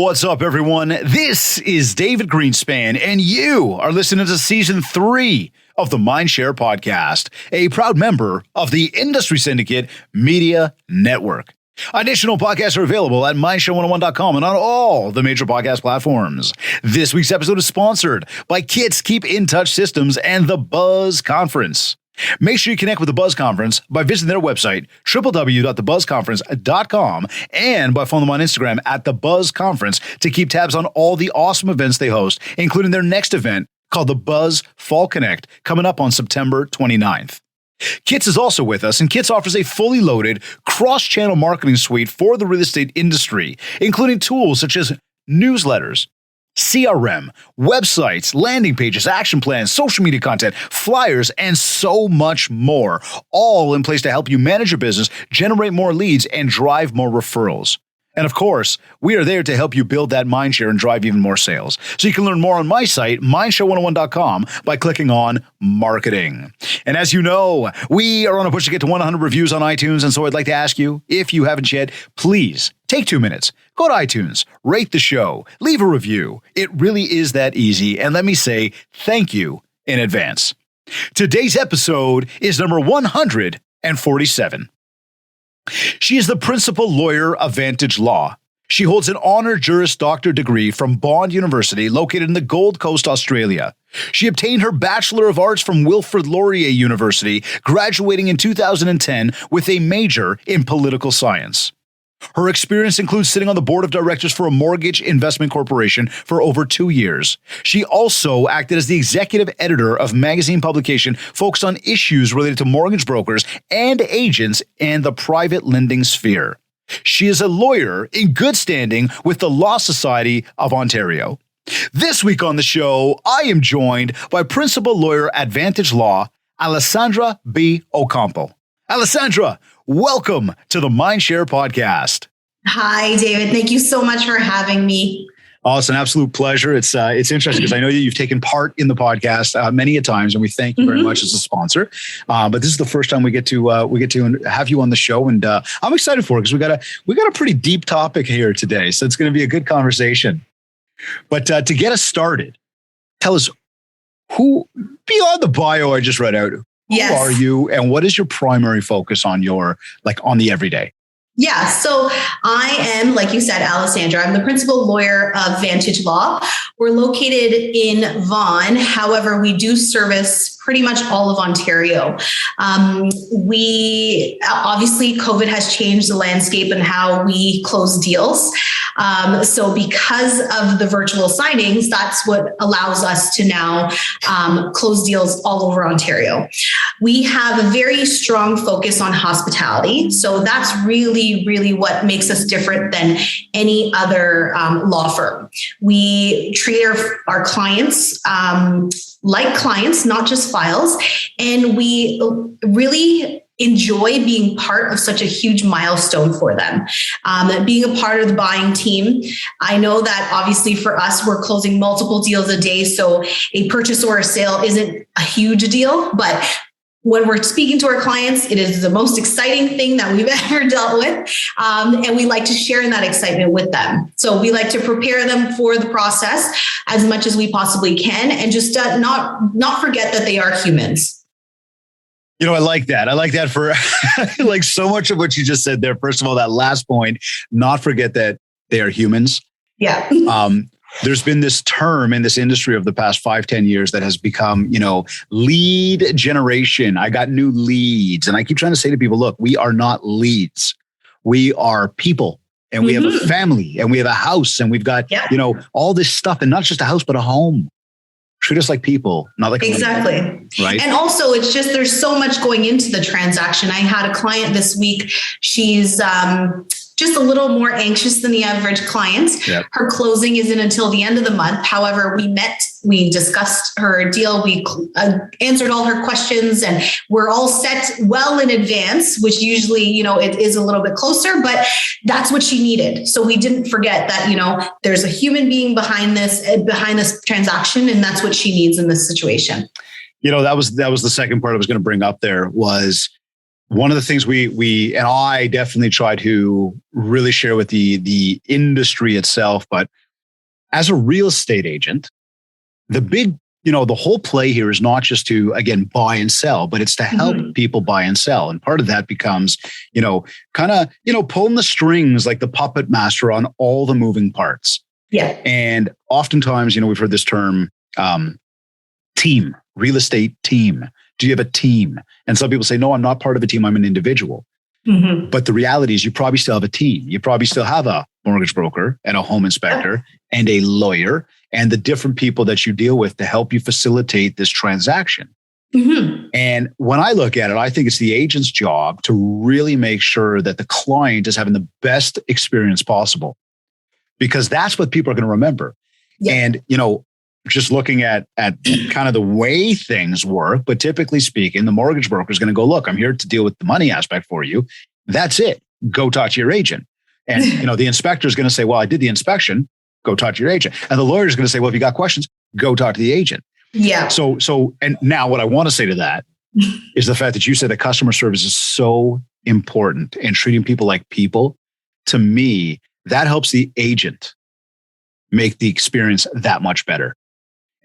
What's up, everyone? This is David Greenspan, and you are listening to Season 3 of the Mindshare Podcast, a proud member of the Industry Syndicate Media Network. Additional podcasts are available at mindshare101.com and on all the major podcast platforms. This week's episode is sponsored by Kits Keep in Touch Systems and the Buzz Conference. Make sure you connect with the Buzz Conference by visiting their website, www.thebuzzconference.com, and by following them on Instagram at The Buzz Conference to keep tabs on all the awesome events they host, including their next event called the Buzz Fall Connect, coming up on September 29th. Kits is also with us, and Kits offers a fully loaded cross-channel marketing suite for the real estate industry, including tools such as newsletters, CRM, websites, landing pages, action plans, social media content, flyers, and so much more, all in place to help you manage your business, generate more leads, and drive more referrals. And of course, we are there to help you build that mindshare and drive even more sales. So you can learn more on my site, mindshare101.com, by clicking on marketing. And as you know, we are on a push to get to 100 reviews on iTunes. And so I'd like to ask you, if you haven't yet, please take 2 minutes, go to iTunes, rate the show, leave a review. It really is that easy. And let me say thank you in advance. Today's episode is number 147. She is the principal lawyer of Vantage Law. She holds an Honours Juris Doctor degree from Bond University, located in the Gold Coast, Australia. She obtained her Bachelor of Arts from Wilfrid Laurier University, graduating in 2010 with a major in political science. Her experience includes sitting on the board of directors for a mortgage investment corporation for over 2 years. She also acted as the executive editor of magazine publication focused on issues related to mortgage brokers and agents and the private lending sphere. She is a lawyer in good standing with the Law Society of Ontario. This week on the show, I am joined by principal lawyer at Vantage Law, Alessandra B. Ocampo. Alessandra, welcome to the Mindshare Podcast. Hi, David. Thank you so much for having me. Oh, it's an absolute pleasure. It's interesting because I know you've taken part in the podcast many a times, and we thank you very much as a sponsor. But this is the first time we get to have you on the show, and I'm excited for it because we got a pretty deep topic here today, so it's going to be a good conversation. But to get us started, tell us who, beyond the bio I just read out, who are you, and what is your primary focus on on the everyday? Yeah, so I am, like you said, Alessandra. I'm the principal lawyer of Vantage Law. We're located in Vaughan. However, we do service pretty much all of Ontario. We obviously, COVID has changed the landscape and how we close deals. So because of the virtual signings, that's what allows us to now close deals all over Ontario. We have a very strong focus on hospitality. So that's really what makes us different than any other law firm. We treat our clients like clients, not just files. And we really enjoy being part of such a huge milestone for them. Being a part of the buying team. I know that obviously for us, we're closing multiple deals a day. So a purchase or a sale isn't a huge deal, but when we're speaking to our clients, it is the most exciting thing that we've ever dealt with. And we like to share in that excitement with them. So we like to prepare them for the process as much as we possibly can and just not forget that they are humans. You know, I like that. I like that for like so much of what you just said there. First of all, that last point, not forget that they are humans. Yeah. There's been this term in this industry of the past 5-10 years that has become, lead generation. I got new leads. And I keep trying to say to people, look, we are not leads. We are people, and we have a family, and we have a house, and we've got, all this stuff, and not just a house, but a home. Treat us like people, not like exactly. Right. And also, it's just there's so much going into the transaction. I had a client this week. She's just a little more anxious than the average client. Yep. Her closing isn't until the end of the month. However, we met, we discussed her deal, we answered all her questions, and we're all set well in advance, which usually, it is a little bit closer, but that's what she needed. So we didn't forget that, there's a human being behind this transaction, and that's what she needs in this situation. That was the second part I was going to bring up there was one of the things we and I definitely try to really share with the industry itself, but as a real estate agent, the big, the whole play here is not just to, again, buy and sell, but it's to help people buy and sell. And part of that becomes, pulling the strings like the puppet master on all the moving parts. Yeah. And oftentimes, we've heard this term, team, real estate team. Do you have a team? And some people say, no, I'm not part of a team. I'm an individual. Mm-hmm. But the reality is you probably still have a team. You probably still have a mortgage broker and a home inspector and a lawyer and the different people that you deal with to help you facilitate this transaction. Mm-hmm. And when I look at it, I think it's the agent's job to really make sure that the client is having the best experience possible, because that's what people are going to remember. Yeah. And, just looking at kind of the way things work, but typically speaking, the mortgage broker is going to go, look, I'm here to deal with the money aspect for you. That's it. Go talk to your agent. And, the inspector is going to say, well, I did the inspection. Go talk to your agent. And the lawyer is going to say, well, if you got questions, go talk to the agent. Yeah. So, and now what I want to say to that is the fact that you said that customer service is so important and treating people like people. To me, that helps the agent make the experience that much better.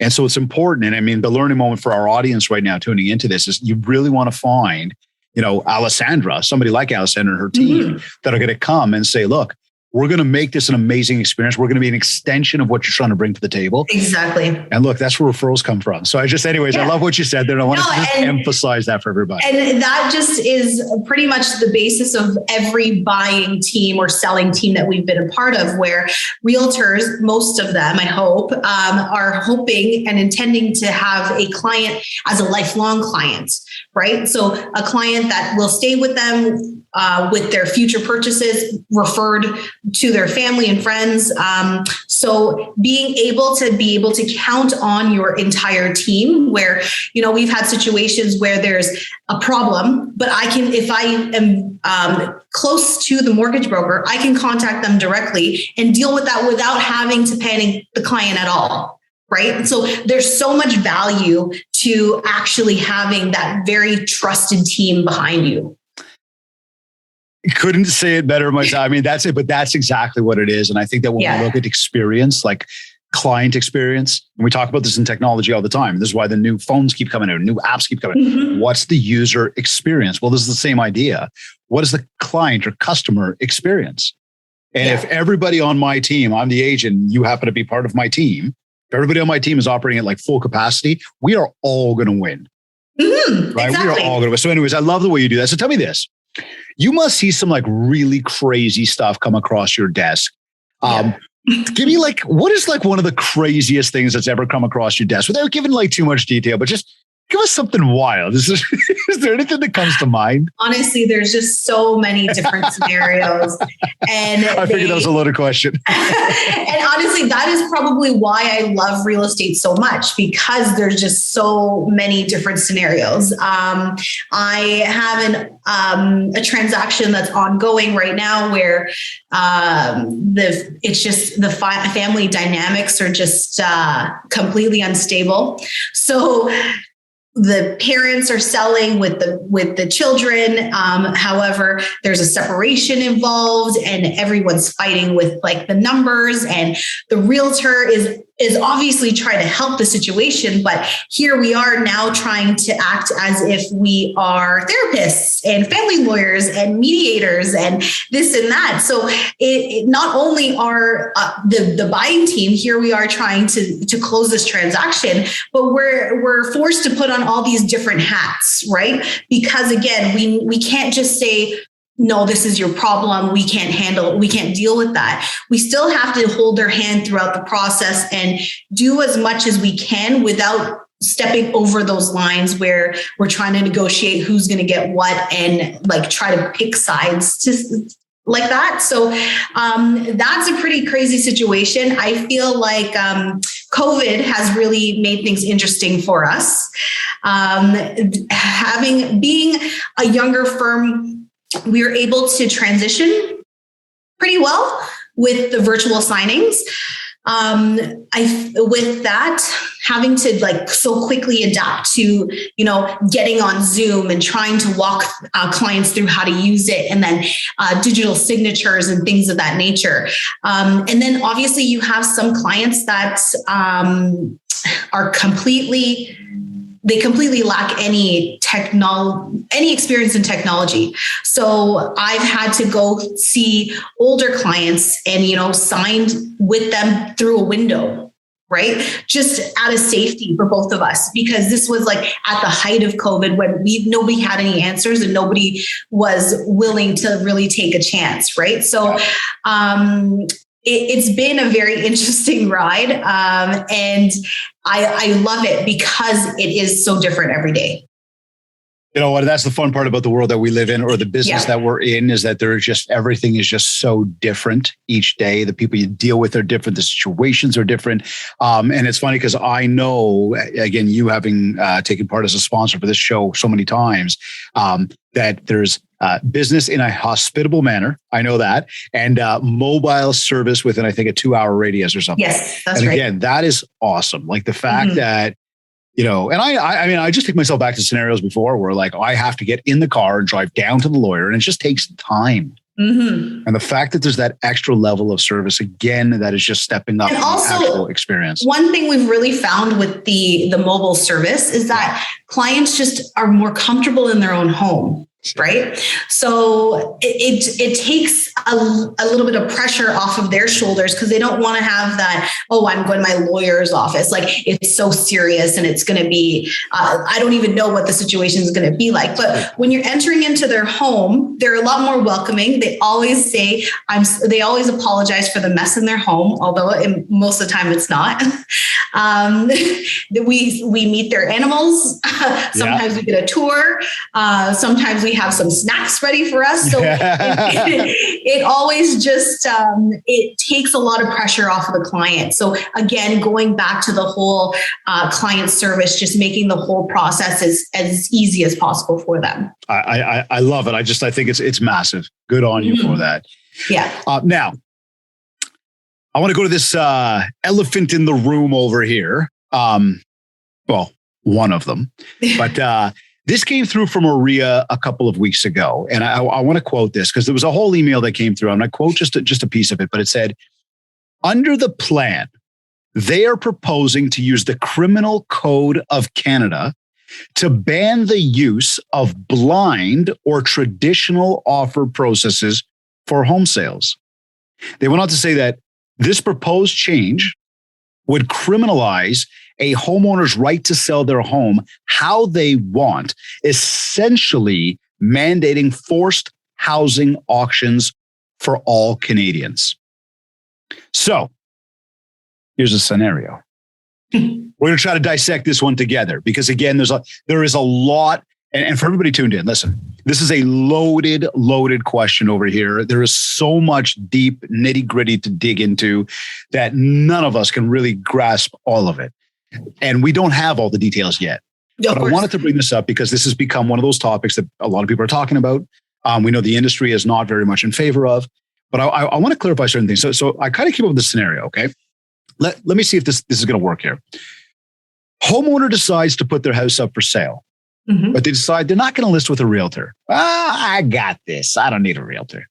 And so it's important. And I mean, the learning moment for our audience right now tuning into this is you really want to find, Alessandra, somebody like Alessandra and her team that are going to come and say, look, we're going to make this an amazing experience. We're going to be an extension of what you're trying to bring to the table. Exactly. And look, that's where referrals come from. So I love what you said there. And I want to just emphasize that for everybody. And that just is pretty much the basis of every buying team or selling team that we've been a part of, where realtors, most of them, I hope, are hoping and intending to have a client as a lifelong client, right? So a client that will stay with them with their future purchases, referred to their family and friends. So being able to count on your entire team, where, we've had situations where there's a problem, but if I am close to the mortgage broker, I can contact them directly and deal with that without having to panic the client at all. Right. So there's so much value to actually having that very trusted team behind you. Couldn't say it better myself. I mean, that's it, but that's exactly what it is. And I think that when we look at experience, like client experience, and we talk about this in technology all the time. This is why the new phones keep coming out, new apps keep coming. Mm-hmm. What's the user experience? Well, this is the same idea. What is the client or customer experience? And if everybody on my team, I'm the agent, you happen to be part of my team, if everybody on my team is operating at like full capacity, we are all going to win. Mm-hmm. Right? Exactly. We are all going to win. So anyways, I love the way you do that. So tell me this. You must see some like really crazy stuff come across your desk. Give me what is like one of the craziest things that's ever come across your desk without giving like too much detail, but just give us something wild. Is there anything that comes to mind? Honestly, there's just so many different scenarios. And I figured that was a loaded question. And honestly, that is probably why I love real estate so much, because there's just so many different scenarios. I have a transaction that's ongoing right now where the family dynamics are just completely unstable. So the parents are selling with the children. However, there's a separation involved and everyone's fighting with like the numbers, and the realtor is obviously trying to help the situation. But here we are now trying to act as if we are therapists and family lawyers and mediators and this and that. So it not only are the buying team, here we are trying to close this transaction, but we're forced to put on all these different hats, right? Because again, we can't just say, no, this is your problem. We can't deal with that. We still have to hold their hand throughout the process and do as much as we can without stepping over those lines where we're trying to negotiate who's going to get what and like try to pick sides to like that. So that's a pretty crazy situation. I feel like COVID has really made things interesting for us. Being a younger firm, we were able to transition pretty well with the virtual signings. With that, having to like so quickly adapt to, getting on Zoom and trying to walk clients through how to use it, and then digital signatures and things of that nature. And then obviously you have some clients that are completely lack any experience in technology. So I've had to go see older clients and, signed with them through a window, right? Just out of safety for both of us, because this was like at the height of COVID when nobody had any answers and nobody was willing to really take a chance, right? So, it's been a very interesting ride. And I love it because it is so different every day. You know what? That's the fun part about the world that we live in, or the business that we're in, is that everything is just so different each day. The people you deal with are different. The situations are different. And it's funny because I know, again, you having taken part as a sponsor for this show so many times, that there's business in a hospitable manner. I know that. And mobile service within, I think, a 2-hour radius or something. Yes, that's right. And again, that is awesome. Like the fact that, and I just take myself back to scenarios before where like, I have to get in the car and drive down to the lawyer, and it just takes time. And the fact that there's that extra level of service, again, that is just stepping up and also, the actual experience. One thing we've really found with the mobile service is that clients just are more comfortable in their own home. Right. So it takes a little bit of pressure off of their shoulders, because they don't want to have that, I'm going to my lawyer's office. Like, it's so serious and it's going to be, I don't even know what the situation is going to be like. But when you're entering into their home, they're a lot more welcoming. They always say, they always apologize for the mess in their home, although most of the time it's not. We meet their animals. Sometimes we get a tour. Sometimes we have some snacks ready for us. So it always just, it takes a lot of pressure off of the client. So again, going back to the whole client service, just making the whole process as easy as possible for them. I love it. I think it's massive. Good on you for that. Yeah. Now, I want to go to this elephant in the room over here. Well, one of them, but this came through from Maria a couple of weeks ago. And I want to quote this because there was a whole email that came through. I'm going to quote just a piece of it, but it said, under the plan, they are proposing to use the Criminal Code of Canada to ban the use of blind or traditional offer processes for home sales. They went on to say that this proposed change would criminalize a homeowner's right to sell their home how they want, essentially mandating forced housing auctions for all Canadians. So here's a scenario. We're going to try to dissect this one together because, again, there is a lot. And for everybody tuned in, listen, this is a loaded question over here. There is so much deep nitty gritty to dig into that none of us can really grasp all of it. And we don't have all the details yet. But I wanted to bring this up because this has become one of those topics that a lot of people are talking about. We know the industry is not very much in favor of, but I want to clarify certain things. So I kind of came up with this scenario, okay? Let me see if this is going to work here. Homeowner decides to put their house up for sale, but they decide they're not going to list with a realtor. I got this. I don't need a realtor.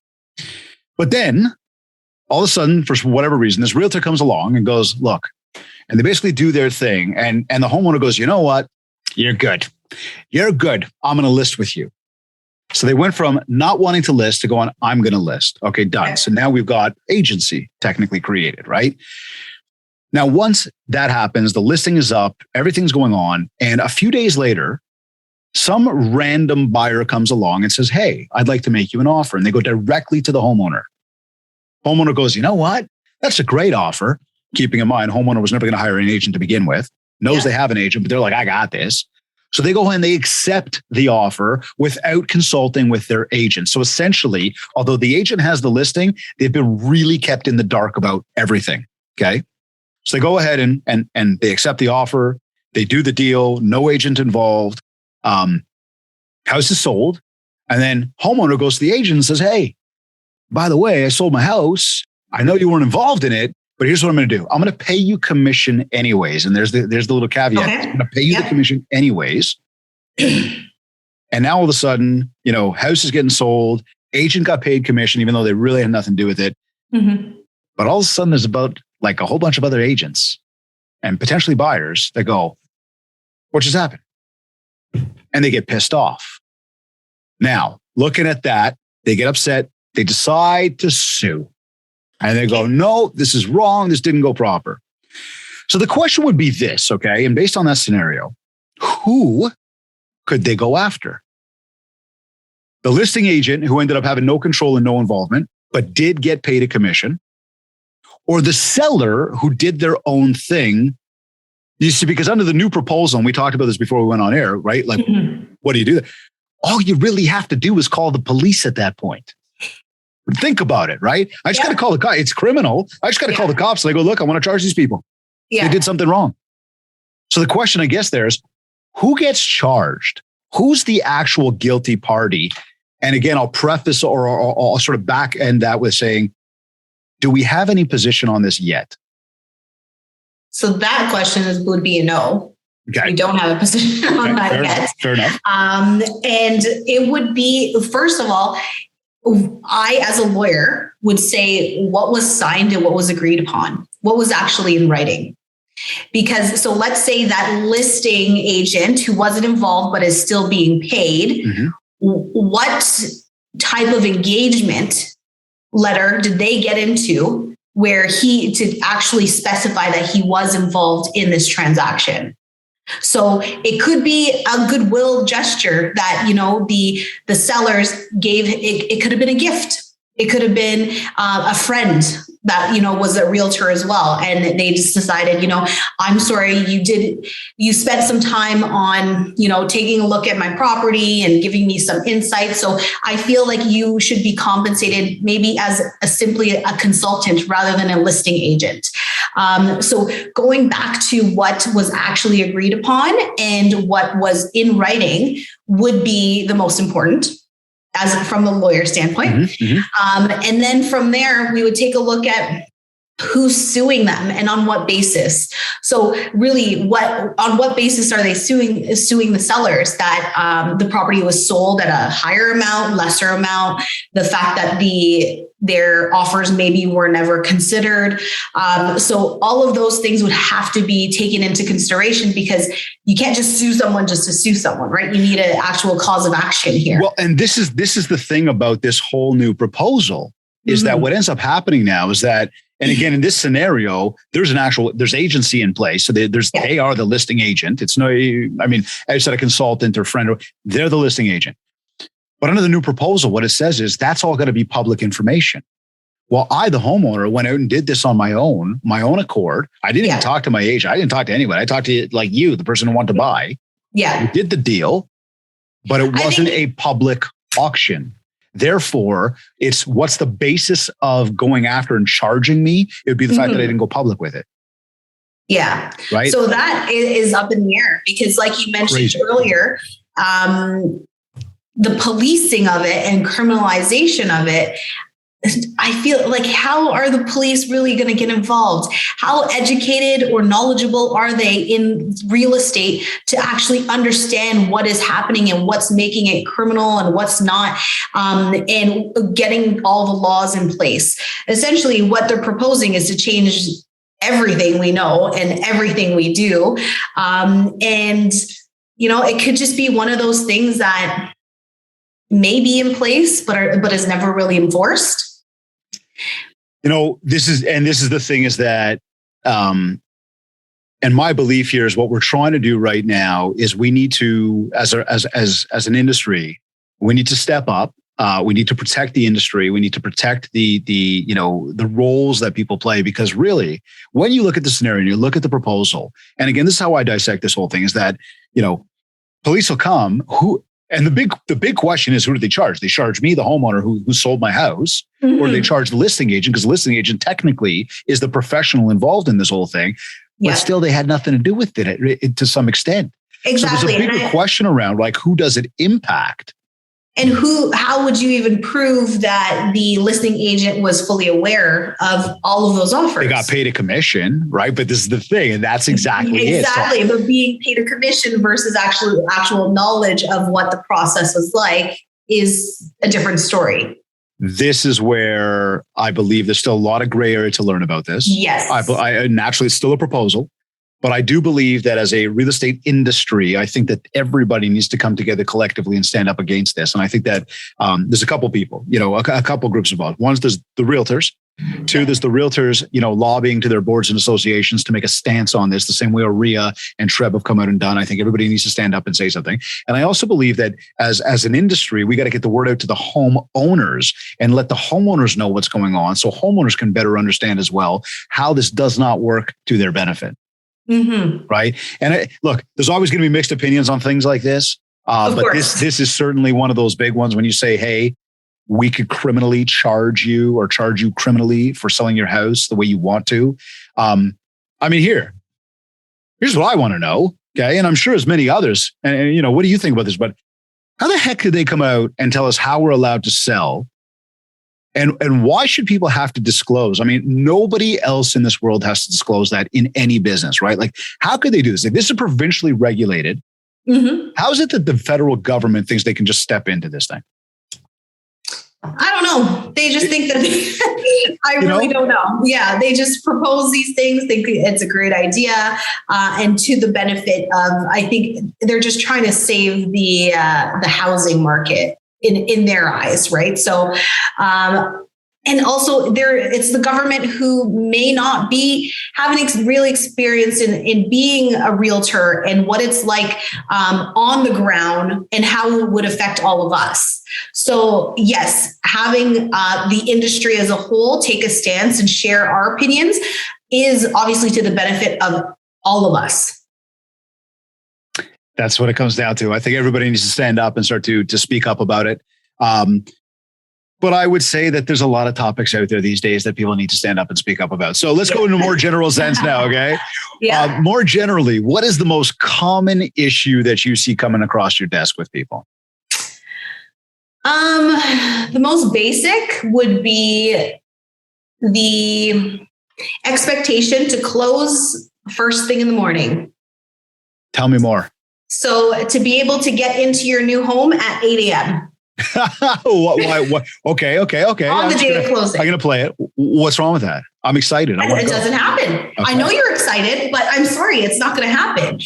But then all of a sudden, for whatever reason, this realtor comes along and goes, look, and they basically do their thing. And the homeowner goes, you know what? You're good. You're good. I'm going to list with you. So they went from not wanting to list to going, I'm going to list. Okay, done. So now we've got agency technically created, right? Now, once that happens, the listing is up, everything's going on. And a few days later, some random buyer comes along and says, hey, I'd like to make you an offer. And they go directly to the homeowner. Homeowner goes, you know what? That's a great offer. Keeping in mind, homeowner was never going to hire an agent to begin with, knows they have an agent, but they're like, I got this. So they go and they accept the offer without consulting with their agent. So essentially, although the agent has the listing, they've been really kept in the dark about everything. Okay. So they go ahead and they accept the offer. They do the deal, no agent involved. House is sold. And then homeowner goes to the agent and says, hey, by the way, I sold my house. I know you weren't involved in it, but here's what I'm going to do. I'm going to pay you commission anyways. And there's the little caveat. Okay. I'm going to pay you the commission anyways. And now all of a sudden, house is getting sold. Agent got paid commission, even though they really had nothing to do with it. Mm-hmm. But all of a sudden there's about like a whole bunch of other agents and potentially buyers that go, what just happened? And they get pissed off. Now, looking at that, they get upset. They decide to sue. And they go, no, this is wrong. This didn't go proper. So the question would be this, okay? And based on that scenario, who could they go after? The listing agent who ended up having no control and no involvement, but did get paid a commission, or the seller who did their own thing. You see, because under the new proposal, and we talked about this before we went on air, right? Like, what do you do? All you really have to do is call the police at that point. Think about it, right? I just got to call the cops. It's criminal. I just got to call the cops. And I go, look, I want to charge these people. They did something wrong. So the question, I guess, there is, who gets charged? Who's the actual guilty party? And again, I'll preface or I'll sort of back end that with saying, do we have any position on this yet? So that question would be a no. Okay. We don't have a position on that yet. Fair enough. And it would be, first of all, I, as a lawyer, would say what was signed and what was agreed upon, what was actually in writing. Because, so let's say that listing agent who wasn't involved but is still being paid, what type of engagement letter did they get into where to actually specify that he was involved in this transaction? So it could be a goodwill gesture that, the sellers gave. It could have been a gift. It could have been a friend that, was a realtor as well. And they just decided, I'm sorry, you spent some time on, taking a look at my property and giving me some insight. So I feel like you should be compensated maybe as simply a consultant rather than a listing agent. So going back to what was actually agreed upon and what was in writing would be the most important, as from the lawyer standpoint. And then from there, we would take a look at who's suing them and on what basis. So really, on what basis are they suing the sellers that the property was sold at a higher amount, lesser amount, the fact that their offers maybe were never considered. So all of those things would have to be taken into consideration, because you can't just sue someone just to sue someone, right? You need an actual cause of action here. Well, and this is the thing about this whole new proposal is that what ends up happening now is that, and again, in this scenario, there's agency in place. So they are the listing agent. It's I said a consultant or friend, they're the listing agent. But under the new proposal, what it says is that's all going to be public information. Well, I, the homeowner, went out and did this on my own accord. I didn't even talk to my agent. I didn't talk to anybody. I talked to like you, the person who wanted to buy. Yeah. We did the deal, but it wasn't a public auction. Therefore, it's what's the basis of going after and charging me? It would be the fact that I didn't go public with it. Yeah. Right. So that is up in the air because, like you mentioned earlier, the policing of it and criminalization of it, I feel like, how are the police really going to get involved? How educated or knowledgeable are they in real estate to actually understand what is happening and what's making it criminal and what's not, and getting all the laws in place? Essentially, what they're proposing is to change everything we know and everything we do. And, it could just be one of those things that may be in place, but is never really enforced. This is the thing is that, and my belief here is what we're trying to do right now is we need to, as an industry, we need to step up. We need to protect the industry. We need to protect the roles that people play, because really, when you look at the scenario and you look at the proposal, and again, this is how I dissect this whole thing, is that, police will come and the big question is, who do they charge? They charge me, the homeowner who sold my house, or they charge the listing agent, because the listing agent technically is the professional involved in this whole thing, but still they had nothing to do with it to some extent. Exactly. So there's a bigger question around, like, who does it impact? And how would you even prove that the listing agent was fully aware of all of those offers? They got paid a commission, right? But this is the thing, and that's exactly it. Exactly, but being paid a commission versus actual knowledge of what the process was like is a different story. This is where I believe there's still a lot of gray area to learn about this. Yes. I naturally, it's still a proposal. But I do believe that as a real estate industry, I think that everybody needs to come together collectively and stand up against this. And I think that there's a couple people, a couple groups involved. One, there's the realtors. Two, there's the realtors, lobbying to their boards and associations to make a stance on this, the same way OREA and TREB have come out and done. I think everybody needs to stand up and say something. And I also believe that as an industry, we got to get the word out to the homeowners and let the homeowners know what's going on so homeowners can better understand as well how this does not work to their benefit. Mm-hmm. Right. And look, there's always going to be mixed opinions on things like this. But this is certainly one of those big ones when you say, hey, we could criminally charge you criminally for selling your house the way you want to. Here's what I want to know. Okay. And I'm sure as many others, and what do you think about this? But how the heck could they come out and tell us how we're allowed to sell? And why should people have to disclose? I mean, nobody else in this world has to disclose that in any business, right? Like, how could they do this? If this is provincially regulated, how is it that the federal government thinks they can just step into this thing? I don't know. They just think that I really don't know. Yeah, they just propose these things, think it's a great idea, and to the benefit of, I think they're just trying to save the housing market in their eyes, right? So, and also it's the government who may not be having real experience in being a realtor and what it's like on the ground and how it would affect all of us. So yes, having the industry as a whole take a stance and share our opinions is obviously to the benefit of all of us. That's what it comes down to. I think everybody needs to stand up and start to speak up about it. But I would say that there's a lot of topics out there these days that people need to stand up and speak up about. So let's go into a more general sense now, okay? Yeah. More generally, what is the most common issue that you see coming across your desk with people? The most basic would be the expectation to close first thing in the morning. Tell me more. So to be able to get into your new home at 8 a.m. What? Okay. On the day of closing. I'm going to play it. What's wrong with that? I'm excited. It doesn't happen. Okay. I know you're excited, but I'm sorry, it's not going to happen.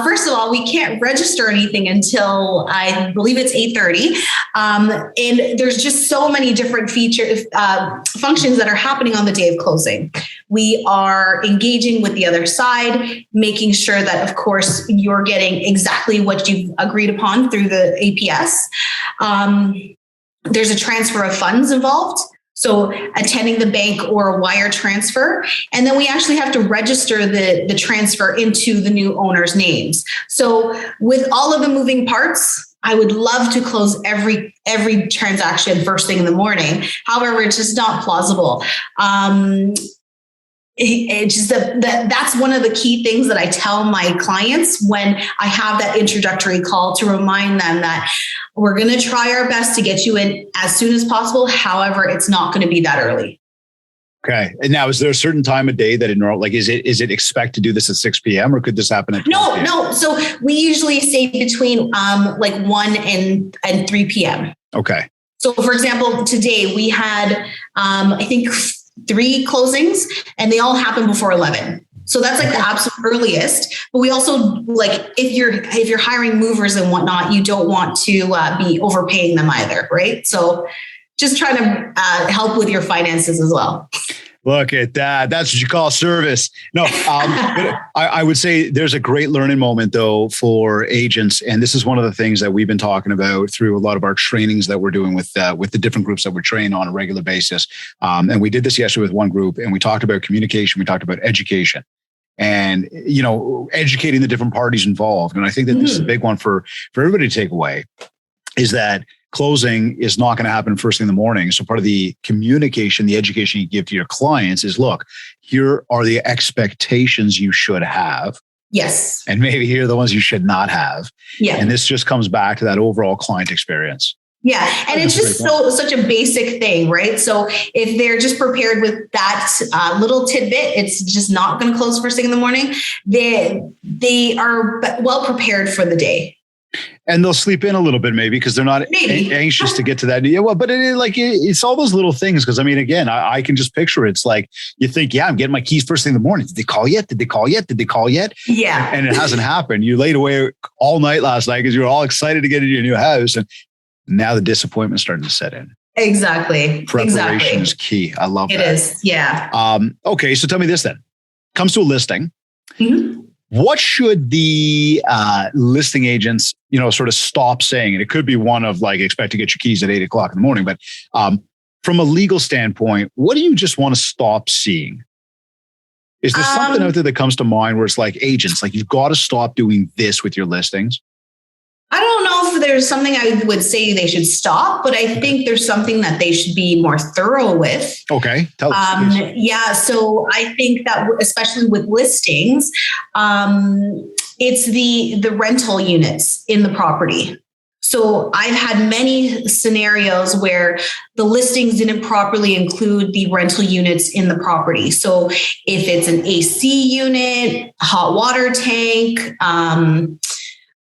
First of all, we can't register anything until I believe it's 8:30. And there's just so many different functions that are happening on the day of closing. We are engaging with the other side, making sure that, of course, you're getting exactly what you've agreed upon through the APS. There's a transfer of funds involved. So attending the bank or a wire transfer. And then we actually have to register the transfer into the new owner's names. So with all of the moving parts, I would love to close every transaction first thing in the morning. However, it's just not plausible. It's just that's one of the key things that I tell my clients when I have that introductory call, to remind them that we're going to try our best to get you in as soon as possible. However, it's not going to be that early. Okay. And now, is there a certain time of day that is it expect to do this at 6 p.m. or could this happen at 12 p.m.? No. So we usually say between 1 and 3 p.m. Okay. So for example, today we had, I think 3 closings, and they all happen before 11. So that's like the absolute earliest. But we also, if you're hiring movers and whatnot, you don't want to be overpaying them either, right? So just trying to help with your finances as well. Look at that. That's what you call service. No, but I would say there's a great learning moment, though, for agents. And this is one of the things that we've been talking about through a lot of our trainings that we're doing with the different groups that we're training on a regular basis. And we did this yesterday with one group, and we talked about communication. We talked about education and, educating the different parties involved. And I think that this is a big one for everybody to take away, is that closing is not going to happen first thing in the morning. So part of the communication, the education you give to your clients is, look, here are the expectations you should have. Yes. And maybe here are the ones you should not have. Yeah. And this just comes back to that overall client experience. Yeah. And it's just such a basic thing, right? So if they're just prepared with that little tidbit, it's just not going to close first thing in the morning. They are well prepared for the day. And they'll sleep in a little bit maybe because they're not anxious to get to that. Yeah, well, but it's all those little things. Because I mean, again, I can just picture it. It's like you think, yeah, I'm getting my keys first thing in the morning. Did they call yet? Did they call yet? Did they call yet? Yeah. And it hasn't happened. You laid away all night last night because you were all excited to get into your new house. And now the disappointment's starting to set in. Exactly. Preparation is key. I love that. It is. Yeah. Okay. So tell me this then. Comes to a listing. Mm-hmm. What should the listing agents, sort of stop saying? And it could be one of like, expect to get your keys at 8 o'clock in the morning. But from a legal standpoint, what do you just want to stop seeing? Is there something out there that comes to mind where it's like agents, like you've got to stop doing this with your listings? I don't know if there's something I would say they should stop, but I think there's something that they should be more thorough with. Okay. Tell us, please. Yeah. So I think that especially with listings, it's the rental units in the property. So I've had many scenarios where the listings didn't properly include the rental units in the property. So if it's an AC unit, hot water tank,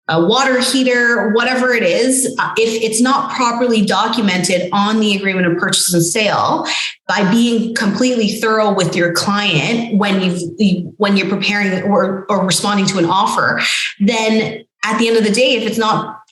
a water heater, whatever it is, if it's not properly documented on the agreement of purchase and sale, by being completely thorough with your client when you're preparing or responding to an offer, then at the end of the day, if it's not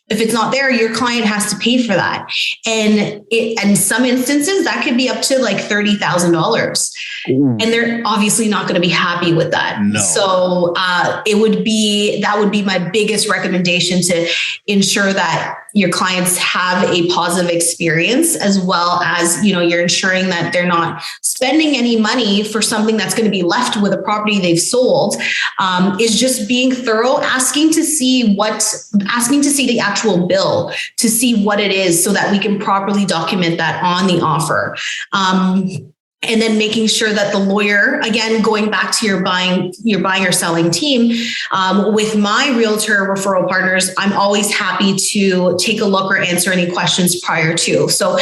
there, your client has to pay for that. And in some instances, that could be up to like $30,000. And they're obviously not going to be happy with that. No. So that would be my biggest recommendation, to ensure that your clients have a positive experience, as well as, you're ensuring that they're not spending any money for something that's going to be left with a property they've sold. Is just being thorough, asking to see the actual bill, to see what it is, so that we can properly document that on the offer. And then making sure that the lawyer, again, going back to your buying or selling team, with my realtor referral partners, I'm always happy to take a look or answer any questions prior to. So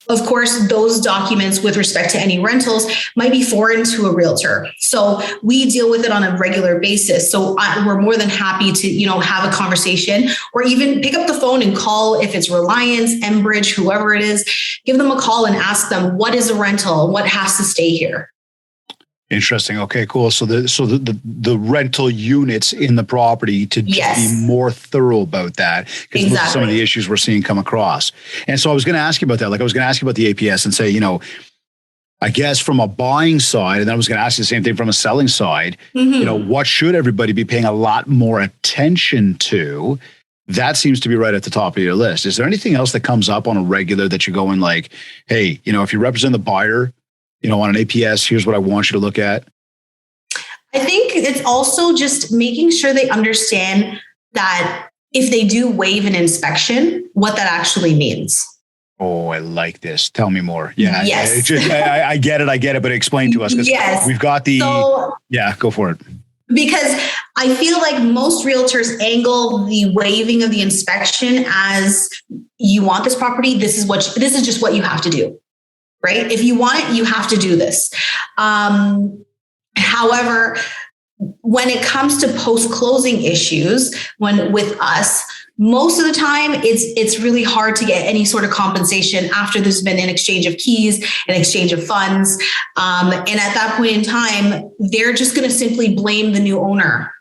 of course, those documents with respect to any rentals might be foreign to a realtor. So we deal with it on a regular basis. So we're more than happy to, have a conversation, or even pick up the phone and call, if it's Reliance, Enbridge, whoever it is, give them a call and ask them, what is a rental? What has to stay here? Interesting. Okay, cool. So the rental units in the property to be more thorough about that, because some of the issues we're seeing come across. And so I was going to ask you about that. Like I was going to ask you about the APS and say, I guess from a buying side, and then I was going to ask you the same thing from a selling side, what should everybody be paying a lot more attention to? That seems to be right at the top of your list. Is there anything else that comes up on a regular that you're going like, hey, if you represent the buyer, on an APS, here's what I want you to look at? I think it's also just making sure they understand that if they do waive an inspection, what that actually means. Oh, I like this. Tell me more. Yeah. Yes. I get it, but explain to us. Yes. We've got go for it. Because I feel like most realtors angle the waiving of the inspection as, you want this property, this is just what you have to do. Right? If you want it, you have to do this. However, when it comes to post-closing issues, with us, most of the time it's really hard to get any sort of compensation after there's been an exchange of keys, an exchange of funds. And at that point in time, they're just going to simply blame the new owner.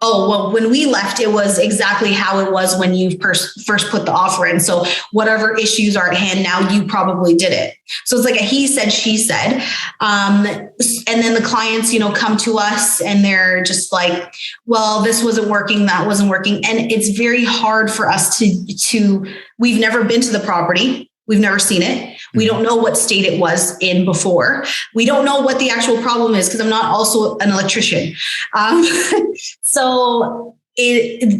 Oh, well, when we left, it was exactly how it was when you first put the offer in. So whatever issues are at hand now, you probably did it. So it's like a he said, she said. And then the clients, come to us and they're just like, well, this wasn't working, that wasn't working. And it's very hard for us to we've never been to the property. We've never seen it. We don't know what state it was in before. We don't know what the actual problem is, because I'm not also an electrician. So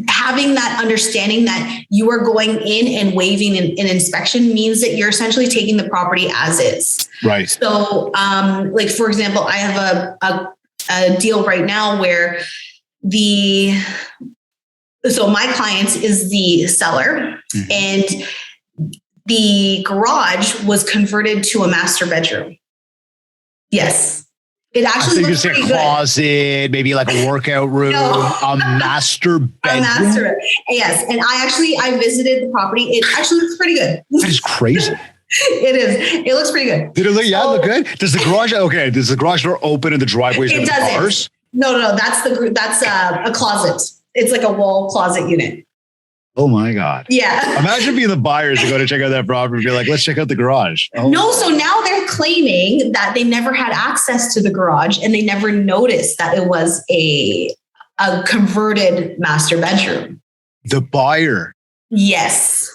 having that understanding that you are going in and waiving an inspection means that you're essentially taking the property as is. Right. So like, for example, I have a deal right now where so my client is the seller, and the garage was converted to a master bedroom. Yes. It actually looks pretty good. A closet, maybe like a workout room, a master bedroom. Yes. And I visited the property. It actually looks pretty good. That is crazy. It is. It looks pretty good. Did it look? Yeah, look good. Does the garage door open in the driveways? It doesn't. Cars? No. That's a closet. It's like a wall closet unit. Oh my God. Yeah. Imagine being the buyers who go to check out that property and be like, let's check out the garage. Oh. No, so now they're claiming that they never had access to the garage and they never noticed that it was a converted master bedroom. The buyer. Yes.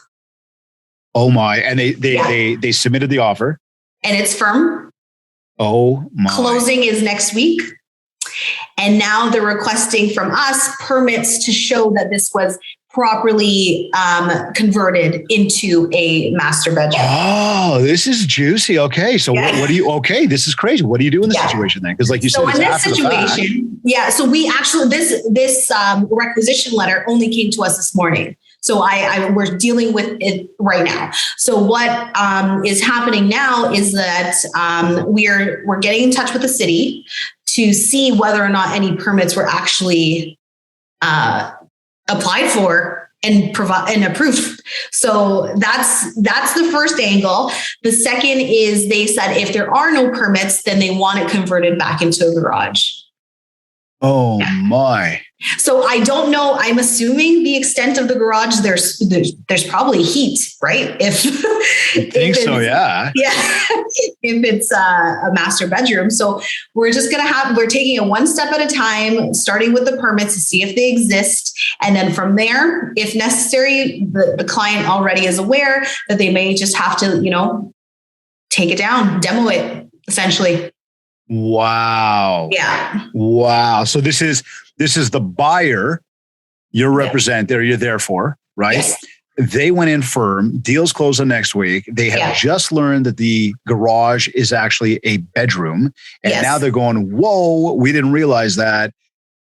Oh my. And they submitted the offer. And it's firm. Oh my. Closing is next week. And now they're requesting from us permits to show that this was properly converted into a master bedroom. Oh, this is juicy. Okay. So what do you, this is crazy. What do you do in this situation then? Because like you said, in this situation, so we actually, this requisition letter only came to us this morning. So we're dealing with it right now. So what is happening now is that we're getting in touch with the city to see whether or not any permits were actually applied for and approved. So that's the first angle. The second is they said if there are no permits, then they want it converted back into a garage. Oh my. So I don't know. I'm assuming the extent of the garage, there's probably heat, right? I think so, yeah. Yeah. If it's a master bedroom. So we're taking it one step at a time, starting with the permits to see if they exist. And then from there, if necessary, the client already is aware that they may just have to, take it down, demo it, essentially. Wow. Yeah. Wow. So this is the buyer you're there for, right? Yes. They went in firm, deals closing next week. They have just learned that the garage is actually a bedroom. And now they're going, whoa, we didn't realize that.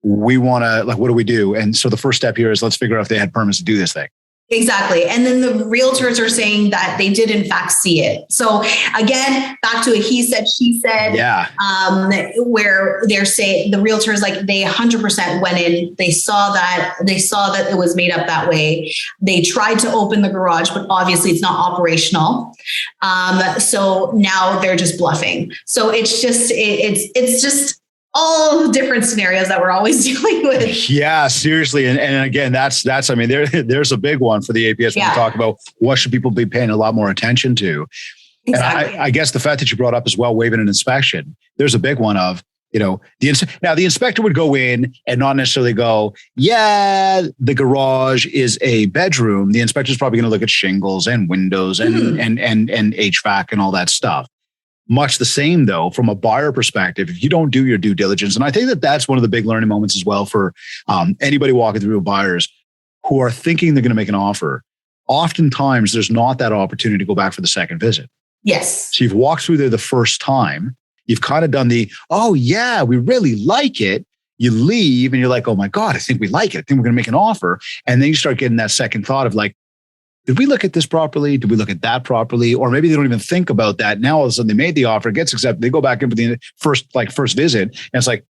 We want to, what do we do? And so the first step here is let's figure out if they had permits to do this thing. Exactly. And then the realtors are saying that they did in fact see it. So again, back to a he said, she said, where they're saying the realtors, they 100% went in, they saw that it was made up that way. They tried to open the garage, but obviously it's not operational. So now they're just bluffing. So it's just all different scenarios that we're always dealing with. Yeah, seriously. And again, that's, there's a big one for the APS when we talk about what should people be paying a lot more attention to. Exactly. And I guess the fact that you brought up as well, waiving an inspection, there's a big one of, the inspector would go in and not necessarily go, the garage is a bedroom. The inspector's probably going to look at shingles and windows and HVAC and all that stuff. Much the same, though, from a buyer perspective, if you don't do your due diligence. And I think that that's one of the big learning moments as well for anybody walking through buyers who are thinking they're going to make an offer. Oftentimes, there's not that opportunity to go back for the second visit. Yes. So you've walked through there the first time. You've kind of done we really like it. You leave and you're like, oh my God, I think we like it. I think we're going to make an offer. And then you start getting that second thought of did we look at this properly? Did we look at that properly? Or maybe they don't even think about that. Now all of a sudden they made the offer, it gets accepted. They go back in for the first visit. And it's like,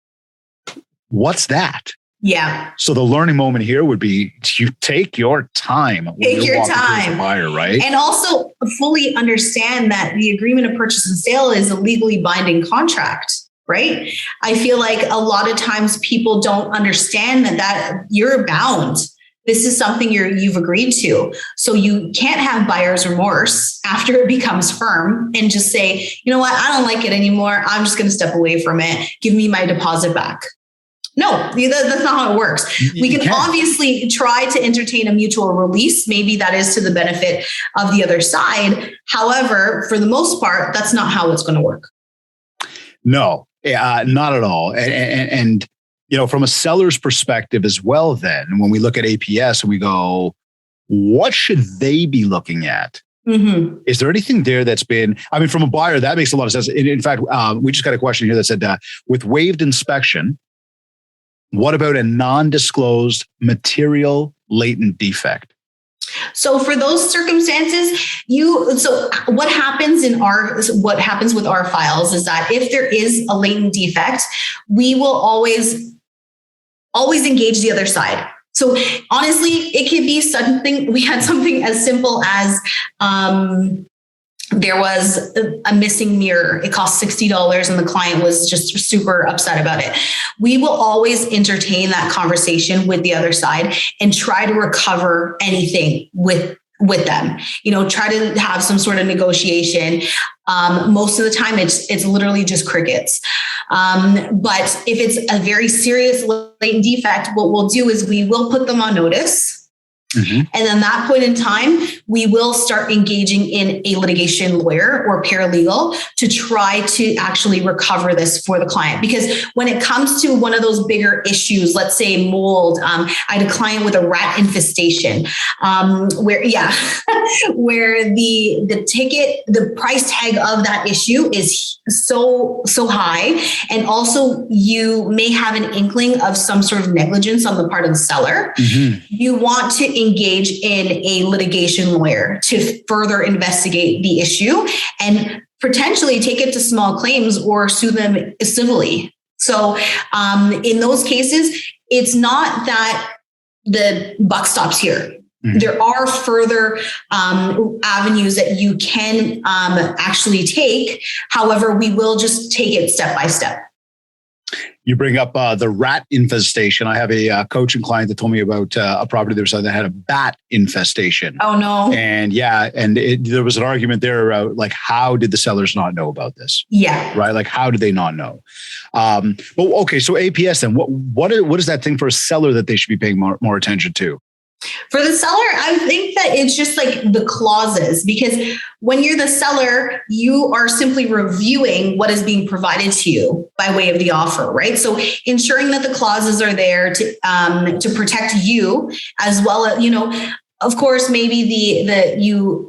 what's that? Yeah. So the learning moment here would be you take your time. Take your time. Buyer, right? And also fully understand that the agreement of purchase and sale is a legally binding contract. Right. I feel like a lot of times people don't understand that you're bound. This is something you've agreed to. So you can't have buyer's remorse after it becomes firm and just say, you know what, I don't like it anymore. I'm just going to step away from it. Give me my deposit back. No, that's not how it works. We can obviously try to entertain a mutual release. Maybe that is to the benefit of the other side. However, for the most part, that's not how it's going to work. No, not at all. And from a seller's perspective as well, then when we look at APS and we go, what should they be looking at? Mm-hmm. Is there anything there that's been, from a buyer, that makes a lot of sense. In fact, we just got a question here that said, with waived inspection, what about a non-disclosed material latent defect? So for those circumstances, what happens with our files is that if there is a latent defect, we will always engage the other side. So honestly, it could be something, we had something as simple as, there was a missing mirror. It cost $60 and the client was just super upset about it. We will always entertain that conversation with the other side and try to recover anything with them, try to have some sort of negotiation. Most of the time it's literally just crickets. But if it's a very serious latent defect, what we'll do is we will put them on notice. Mm-hmm. And then that point in time, we will start engaging in a litigation lawyer or paralegal to try to actually recover this for the client. Because when it comes to one of those bigger issues, let's say mold, I had a client with a rat infestation, where the price tag of that issue is so high. And also you may have an inkling of some sort of negligence on the part of the seller. Mm-hmm. You want to engage in a litigation lawyer to further investigate the issue and potentially take it to small claims or sue them civilly. So in those cases, it's not that the buck stops here. Mm-hmm. There are further avenues that you can actually take. However, we will just take it step by step. You bring up the rat infestation. I have a coaching client that told me about a property there that had a bat infestation. Oh, no. And there was an argument there, like, how did the sellers not know about this? Yeah. Right? Like, how did they not know? But okay, so APS then, what is that thing for a seller that they should be paying more attention to? For the seller, I think that it's just like the clauses, because when you're the seller, you are simply reviewing what is being provided to you by way of the offer, right? So ensuring that the clauses are there to protect you as well as, of course, maybe you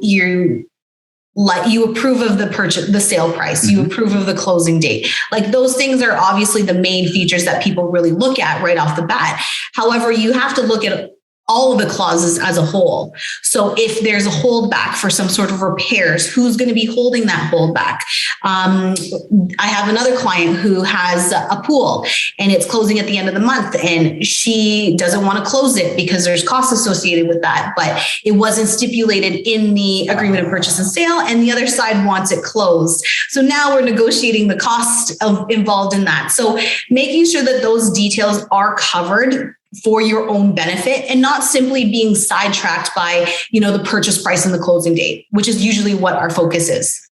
approve of the purchase, the sale price, you approve of the closing date. Like those things are obviously the main features that people really look at right off the bat. However, you have to look at all of the clauses as a whole. So if there's a holdback for some sort of repairs, who's going to be holding that holdback? I have another client who has a pool and it's closing at the end of the month and she doesn't want to close it because there's costs associated with that, but it wasn't stipulated in the agreement of purchase and sale and the other side wants it closed. So now we're negotiating the cost involved in that. So making sure that those details are covered for your own benefit and not simply being sidetracked by, the purchase price and the closing date, which is usually what our focus is.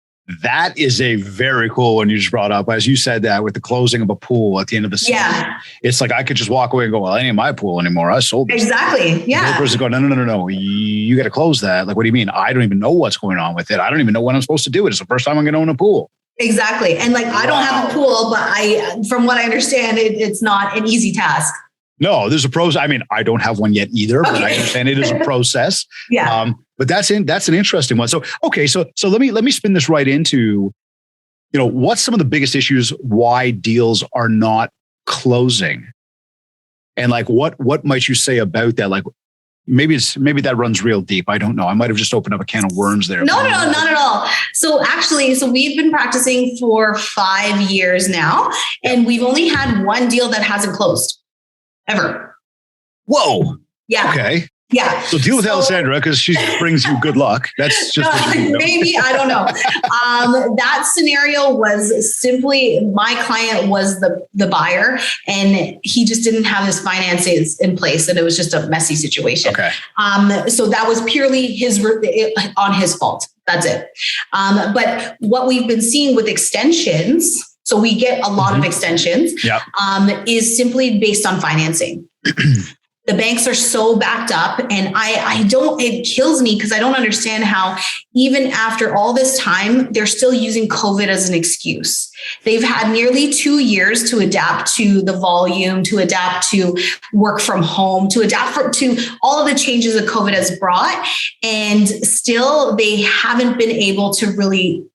That is a very cool one you just brought up. As you said that with the closing of a pool at the end of the season, it's like I could just walk away and go, well, it ain't my pool anymore. I sold it. Exactly. Yeah. The person going, no. You got to close that. Like, what do you mean? I don't even know what's going on with it. I don't even know when I'm supposed to do it. It's the first time I'm going to own a pool. Exactly. And I don't have a pool, but from what I understand, it's not an easy task. No, there's a process. I mean, I don't have one yet either, but I understand it is a process. Yeah. But that's an interesting one. So, okay. So let me spin this right into, what's some of the biggest issues why deals are not closing? And what might you say about that? Like maybe that runs real deep. I don't know. I might have just opened up a can of worms there. No, not at all. So we've been practicing for 5 years now, and we've only had one deal that hasn't closed. Ever. Whoa. Yeah. Okay. Yeah. So deal with Alessandra because she brings you good luck. That's just maybe, I don't know. That scenario was simply my client was the buyer and he just didn't have his finances in place and it was just a messy situation. Okay. So that was purely on his fault. That's it. But what we've been seeing with extensions, so we get a lot of extensions, is simply based on financing. The banks are so backed up and it kills me because I don't understand how even after all this time, they're still using COVID as an excuse. They've had nearly 2 years to adapt to the volume, to adapt to work from home, to adapt to all of the changes that COVID has brought. And still they haven't been able to really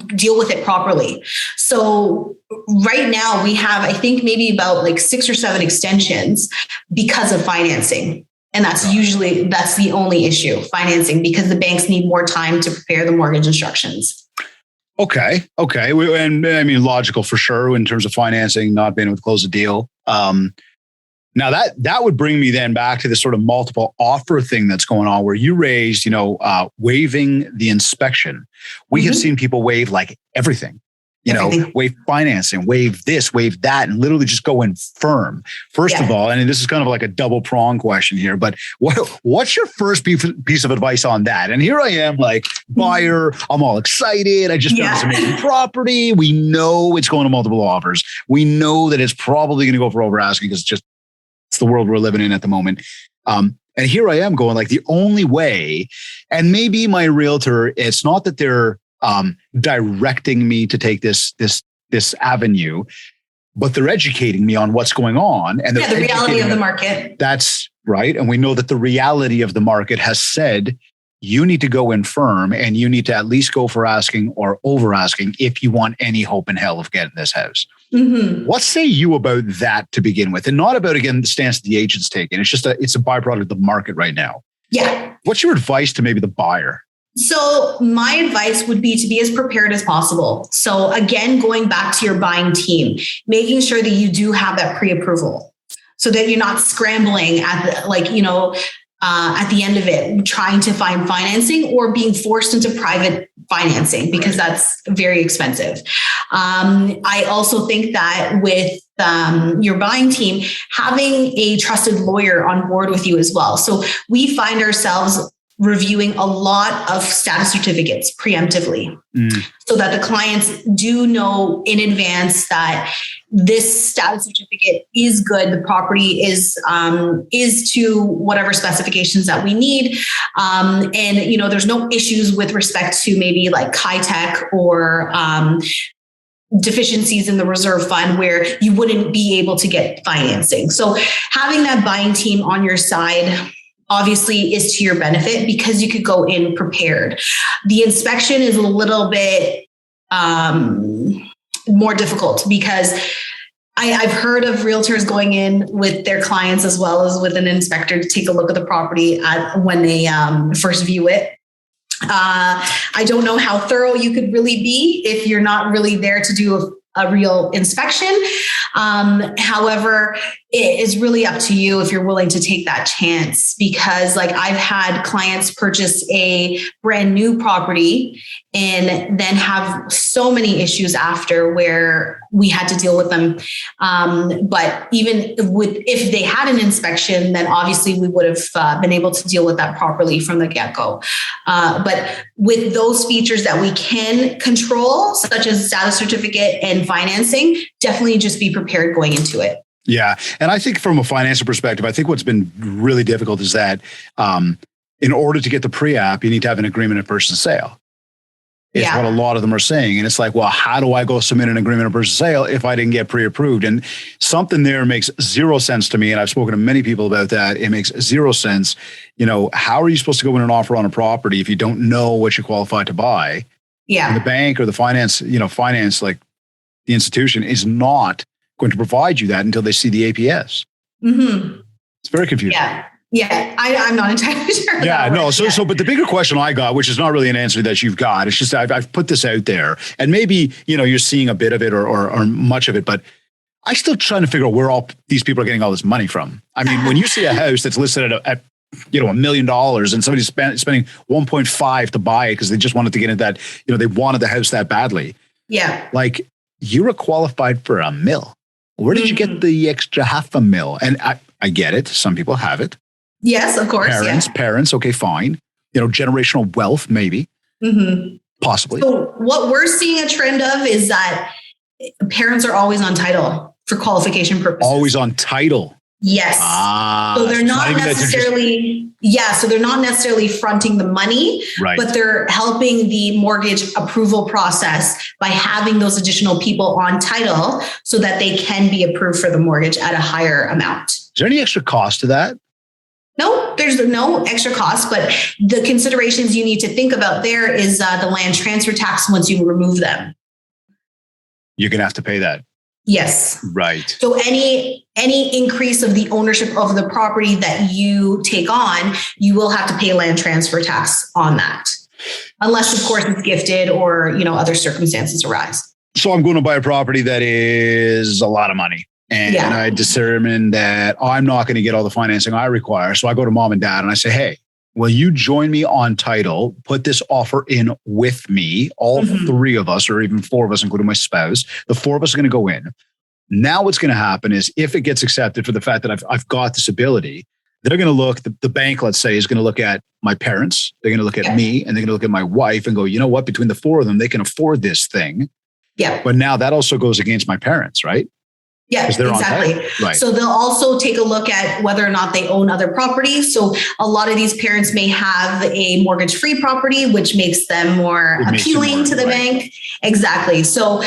deal with it properly. So right now we have, I think maybe about 6 or 7 extensions because of financing. And that's the only issue, financing, because the banks need more time to prepare the mortgage instructions. Okay. And I mean, logical for sure in terms of financing, not being able to close a deal. Now that would bring me then back to this sort of multiple offer thing that's going on where you raised, waiving the inspection. We have seen people waive like everything. Waive financing, waive this, waive that, and literally just go in firm. First of all, and this is kind of like a double prong question here, but what's your first piece of advice on that? And here I am, like buyer, I'm all excited. I just found this amazing property. We know it's going to multiple offers. We know that it's probably going to go for over asking because it's the world we're living in at the moment. And here I am going like the only way, and maybe my realtor, it's not that they're directing me to take this avenue, but they're educating me on what's going on and the reality of the market. That's right. And we know that the reality of the market has said you need to go in firm and you need to at least go for asking or over asking if you want any hope in hell of getting this house. What say you about that to begin with? And not about, again, the stance the agent's taking. It's just it's a byproduct of the market right now. Yeah. What's your advice to maybe the buyer? So my advice would be to be as prepared as possible. So again, going back to your buying team, making sure that you do have that pre-approval so that you're not scrambling at the end of it, trying to find financing or being forced into private financing because that's very expensive. I also think that with your buying team, having a trusted lawyer on board with you as well. So we find ourselves reviewing a lot of status certificates preemptively so that the clients do know in advance that this status certificate is good. The property is to whatever specifications that we need. And, there's no issues with respect to maybe like high-tech or deficiencies in the reserve fund where you wouldn't be able to get financing. So having that buying team on your side obviously is to your benefit because you could go in prepared. The inspection is a little bit more difficult because I've heard of realtors going in with their clients as well as with an inspector to take a look at the property when they first view it. I don't know how thorough you could really be if you're not really there to do a real inspection. However, it is really up to you if you're willing to take that chance, because like I've had clients purchase a brand new property and then have so many issues after where we had to deal with them. But even if they had an inspection, then obviously we would have been able to deal with that properly from the get-go. But with those features that we can control, such as status certificate and financing, definitely just be prepared going into it. Yeah. And I think from a financial perspective, I think what's been really difficult is that in order to get the pre-app, you need to have an agreement of purchase and sale. It's what a lot of them are saying. And it's like, well, how do I go submit an agreement of purchase and sale if I didn't get pre-approved? And something there makes zero sense to me. And I've spoken to many people about that. It makes zero sense. How are you supposed to go in an offer on a property if you don't know what you're qualified to buy? Yeah. And the bank or the finance, like the institution is not going to provide you that until they see the APS. Mm-hmm. It's very confusing. Yeah. I'm not entirely sure. But the bigger question I got, which is not really an answer that you've got, it's just I've put this out there and maybe, you're seeing a bit of it or much of it, but I'm still trying to figure out where all these people are getting all this money from. I mean, when you see a house that's listed at $1 million and somebody's spending 1.5 to buy it because they just wanted to get into that, they wanted the house that badly. Yeah. Like you were qualified for $1 million. Where did you get the extra $500,000? And I get it. Some people have it. Yes, of course. Parents. Okay, fine. Generational wealth, maybe. Mm-hmm. Possibly. So what we're seeing a trend of is that parents are always on title for qualification purposes. Always on title. Yes. So they're not necessarily, so they're not necessarily fronting the money, right, but they're helping the mortgage approval process by having those additional people on title so that they can be approved for the mortgage at a higher amount. Is there any extra cost to that? No, there's no extra cost, but the considerations you need to think about there is the land transfer tax once you remove them. You're going to have to pay that. Yes. Right. So any increase of the ownership of the property that you take on, you will have to pay land transfer tax on that. Unless, of course, it's gifted or, other circumstances arise. So I'm going to buy a property that is a lot of money. And I determine that I'm not going to get all the financing I require. So I go to mom and dad and I say, hey, will you join me on title, put this offer in with me, all three of us, or even four of us, including my spouse, the four of us are going to go in. Now what's going to happen is if it gets accepted for the fact that I've got this ability, they're going to look, the bank, let's say, is going to look at my parents. They're going to look at me and they're going to look at my wife and go, you know what, between the four of them, they can afford this thing. Yeah. But now that also goes against my parents, right? Yeah, exactly. Right. So they'll also take a look at whether or not they own other property. So a lot of these parents may have a mortgage-free property, which makes them more appealing to the bank. Exactly. So,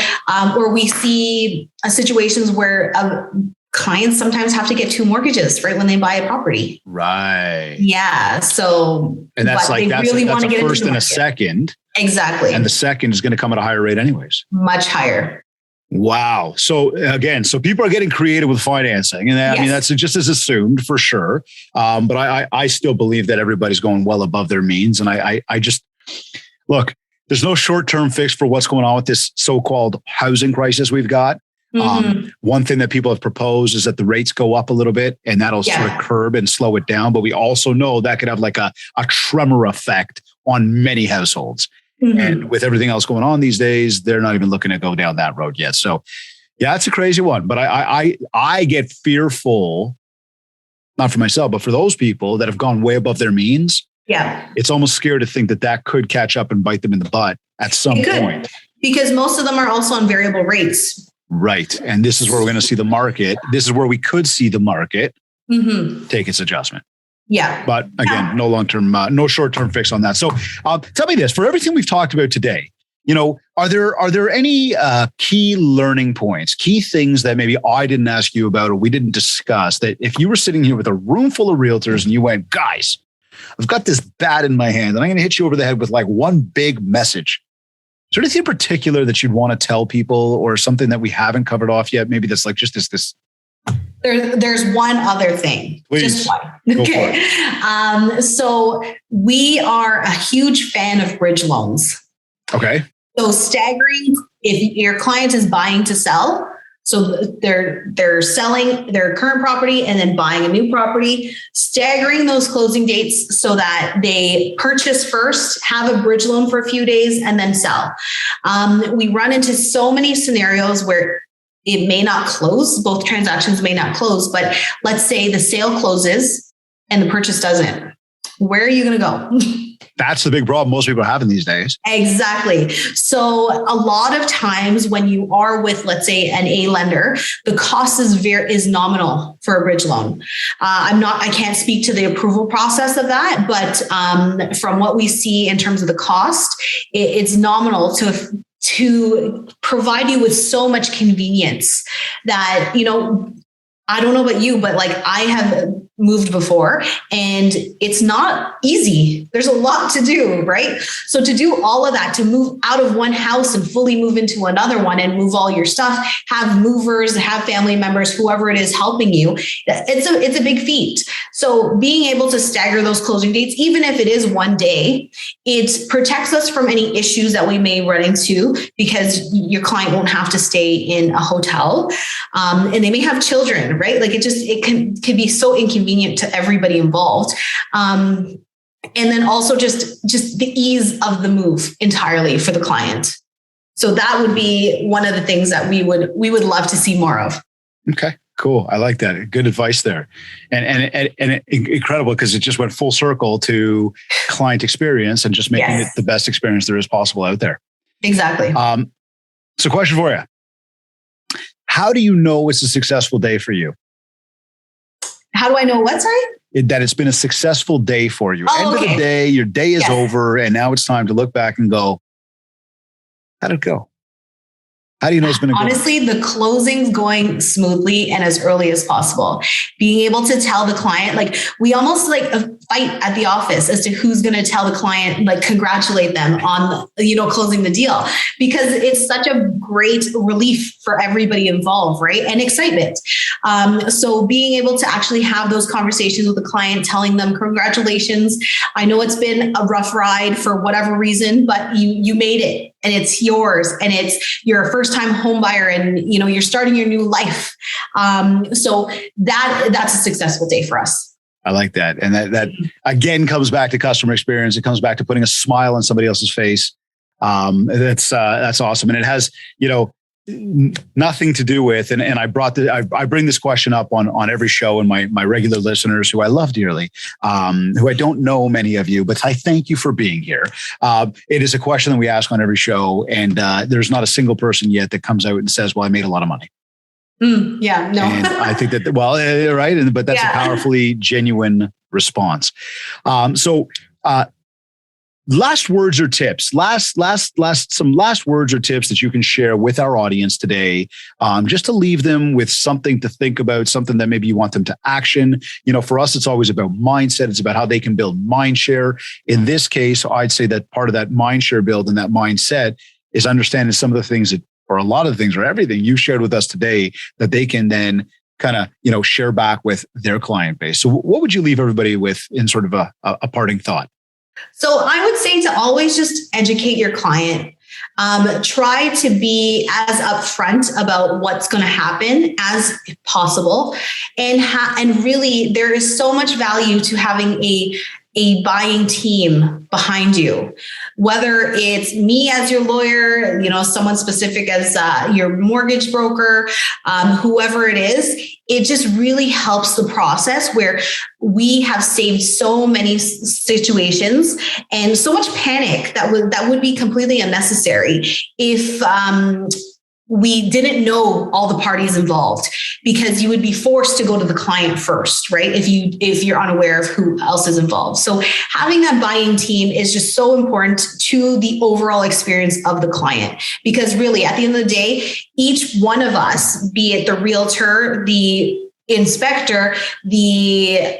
or we see situations where clients sometimes have to get two mortgages, right, when they buy a property. Right. Yeah. So, and that's like, that's really a get first and a second. Exactly. And the second is going to come at a higher rate anyways. Much higher. Wow. So again, so people are getting creative with financing, and I mean, that's just as assumed for sure. But I still believe that everybody's going well above their means. And I just look, there's no short-term fix for what's going on with this so-called housing crisis we've got. One thing that people have proposed is that the rates go up a little bit and that'll sort of curb and slow it down. But we also know that could have like a tremor effect on many households. And with everything else going on these days, they're not even looking to go down that road yet. So yeah, it's a crazy one, but I get fearful, not for myself, but for those people that have gone way above their means. Yeah. It's almost scary to think that could catch up and bite them in the butt at some point. Because most of them are also on variable rates. Right. And this is where we're going to see the market. This is where we could see the market take its adjustment. Yeah. But again, no short-term fix on that. So tell me this, for everything we've talked about today, are there any key learning points, key things that maybe I didn't ask you about or we didn't discuss, that if you were sitting here with a room full of realtors and you went, guys, I've got this bat in my hand and I'm going to hit you over the head with like one big message. Is there anything in particular that you'd want to tell people or something that we haven't covered off yet? Maybe that's like just this. There's one other thing. Please. Just one. Okay. So we are a huge fan of bridge loans. Okay. So staggering, if your client is buying to sell, so they're selling their current property and then buying a new property, staggering those closing dates so that they purchase first, have a bridge loan for a few days, and then sell. We run into so many scenarios where it may not close, both transactions may not close, but let's say the sale closes and the purchase doesn't. Where are you going to go? That's the big problem most people are having these days. Exactly. So a lot of times when you are with, let's say, an A lender, the cost is nominal for a bridge loan. I can't speak to the approval process of that, but from what we see in terms of the cost, it's nominal to provide you with so much convenience that, I don't know about you, but like I have moved before and it's not easy. There's a lot to do, right? So to do all of that, to move out of one house and fully move into another one and move all your stuff, have movers, have family members, whoever it is helping you, it's a big feat. So being able to stagger those closing dates, even if it is one day, it protects us from any issues that we may run into because your client won't have to stay in a hotel and they may have children, right? Like it can be so inconvenient to everybody involved. And then also just the ease of the move entirely for the client. So that would be one of the things that we would love to see more of. Okay, cool. I like that. Good advice there. And incredible because it just went full circle to client experience and just making it the best experience there is possible out there. Exactly. So question for you. How do you know it's a successful day for you? How do I know what, sorry? That it's been a successful day for you. End of the day, your day is over and now it's time to look back and go, how'd it go? How do you know it's been a good Honestly, the closing's going smoothly and as early as possible. Being able to tell the client, like we almost like a fight at the office as to who's going to tell the client, like congratulate them on, closing the deal, because it's such a great relief for everybody involved, right? And excitement. So being able to actually have those conversations with the client, telling them congratulations. I know it's been a rough ride for whatever reason, but you made it. And it's yours, and you're a first-time home buyer, and you're starting your new life. So that's a successful day for us. I like that, and that again comes back to customer experience. It comes back to putting a smile on somebody else's face. That's awesome, and it has nothing to do with. And I bring this question up on every show, and my regular listeners who I love dearly, who I don't know many of you, but I thank you for being here. It is a question that we ask on every show, and there's not a single person yet that comes out and says, "Well, I made a lot of money." Yeah, no. And I think that, right. But that's a powerfully genuine response. Last words or tips, some last words or tips that you can share with our audience today, just to leave them with something to think about, something that maybe you want them to action. For us, it's always about mindset. It's about how they can build mind share. In this case, I'd say that part of that mind share build and that mindset is understanding some of the things that, or a lot of the things, or everything you shared with us today, that they can then kind of, share back with their client base. So what would you leave everybody with in sort of a parting thought? So I would say to always just educate your client. Try to be as upfront about what's going to happen as possible. And really, there is so much value to having a buying team behind you, whether it's me as your lawyer, someone specific as your mortgage broker, whoever it is. It just really helps the process, where we have saved so many situations and so much panic that would be completely unnecessary if we didn't know all the parties involved, because you would be forced to go to the client first, right? If you're unaware of who else is involved. So having that buying team is just so important to the overall experience of the client, because really at the end of the day, each one of us, be it the realtor, the inspector, the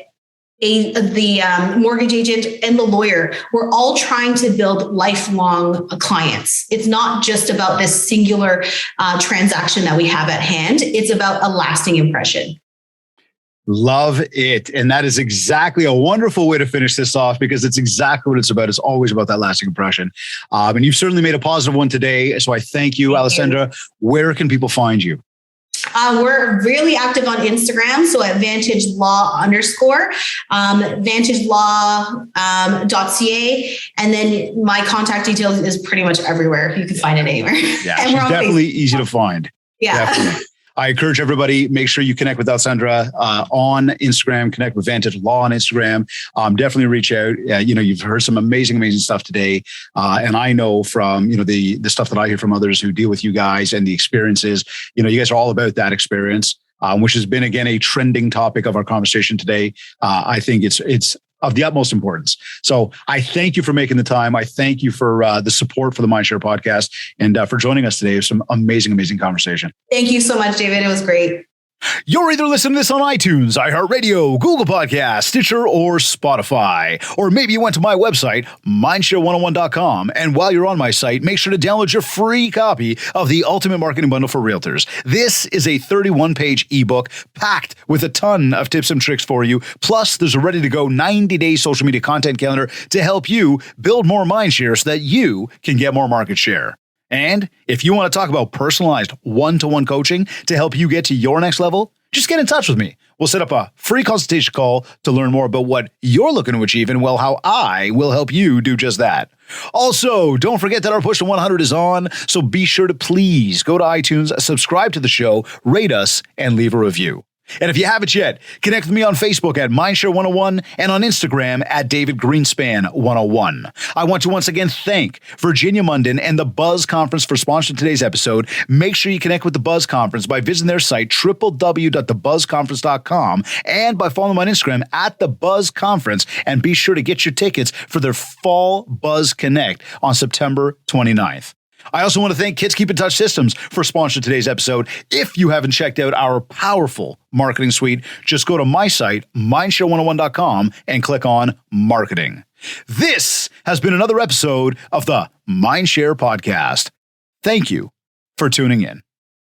mortgage agent, and the lawyer, we're all trying to build lifelong clients. It's not just about this singular transaction that we have at hand. It's about a lasting impression. Love it. And that is exactly a wonderful way to finish this off, because it's exactly what it's about. It's always about that lasting impression. And you've certainly made a positive one today. So I thank you, Alessandra. Where can people find you? We're really active on Instagram. So at Vantage Law _ VantageLaw.ca. And then my contact details is pretty much everywhere. You can find it anywhere. Yeah, she's definitely easy to find. Yeah. Definitely. I encourage everybody, make sure you connect with Alessandra on Instagram, connect with Vantage Law on Instagram. Definitely reach out. You've heard some amazing stuff today. And I know from, the stuff that I hear from others who deal with you guys and the experiences, you guys are all about that experience, which has been, again, a trending topic of our conversation today. I think it's of the utmost importance. So I thank you for making the time. I thank you for the support for the Mindshare podcast, and for joining us today. It was some amazing conversation. Thank you so much, David. It was great. You're either listening to this on iTunes, iHeartRadio, Google Podcasts, Stitcher, or Spotify. Or maybe you went to my website, mindshare101.com. And while you're on my site, make sure to download your free copy of the Ultimate Marketing Bundle for Realtors. This is a 31-page ebook packed with a ton of tips and tricks for you. Plus, there's a ready-to-go 90-day social media content calendar to help you build more mindshare so that you can get more market share. And if you want to talk about personalized one-to-one coaching to help you get to your next level, just get in touch with me. We'll set up a free consultation call to learn more about what you're looking to achieve and, how I will help you do just that. Also, don't forget that our Push to 100 is on, so be sure to please go to iTunes, subscribe to the show, rate us, and leave a review. And if you haven't yet, connect with me on Facebook at Mindshare101 and on Instagram at David Greenspan101. I want to once again thank Virginia Munden and the Buzz Conference for sponsoring today's episode. Make sure you connect with the Buzz Conference by visiting their site, www.thebuzzconference.com, and by following them on Instagram at the Buzz Conference. And be sure to get your tickets for their Fall Buzz Connect on September 29th. I also want to thank Kids Keep in Touch Systems for sponsoring today's episode. If you haven't checked out our powerful marketing suite, just go to my site, mindshare101.com, and click on marketing. This has been another episode of the Mindshare Podcast. Thank you for tuning in.